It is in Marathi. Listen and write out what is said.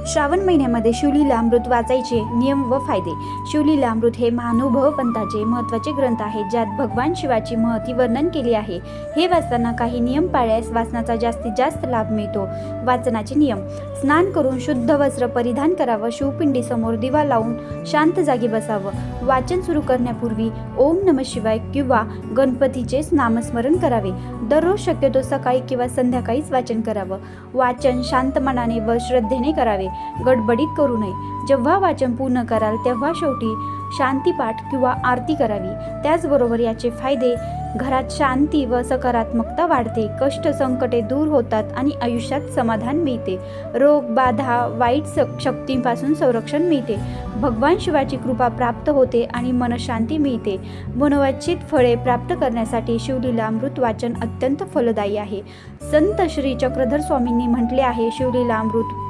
श्रावण महिन्यामध्ये शिवलीलामृत वाचायचे नियम व फायदे. शिवलीलामृत हे महानुभव पंथाचे महत्त्वाचे ग्रंथ आहेत, ज्यात भगवान शिवाची महती वर्णन केली आहे. हे वाचताना काही नियम पाळल्यास वाचनाचा जास्तीत जास्त लाभ मिळतो. वाचनाचे नियम: स्नान करून शुद्ध वस्त्र परिधान करावं, शिवपिंडीसमोर दिवा लावून शांत जागी बसावं. वाचन सुरू करण्यापूर्वी ओम नमः शिवाय किंवा गणपतीचेच नामस्मरण करावे. दररोज शक्यतो सकाळी किंवा संध्याकाळीच वाचन करावं. वाचन शांत मनाने व श्रद्धेने करावे, गडबडीत करू नये. जेव्हा वाचन पूर्ण कराल तेव्हा शेवटी शांतीपाठ किंवा आरती करावी. त्याचबरोबर याचे फायदे: घरात शांती व सकारात्मकता वाढते, कष्ट संकटे दूर होतात आणि आयुष्यात समाधान मिळते. रोग बाधा वाईट शक्तींपासून संरक्षण मिळते. भगवान शिवाची कृपा प्राप्त होते आणि मनशांती मिळते. मनोवांछित फळे प्राप्त करण्यासाठी शिवलीलामृत वाचन अत्यंत फलदायी आहे. संत श्री चक्रधर स्वामींनी म्हटले आहे, शिवलीलामृत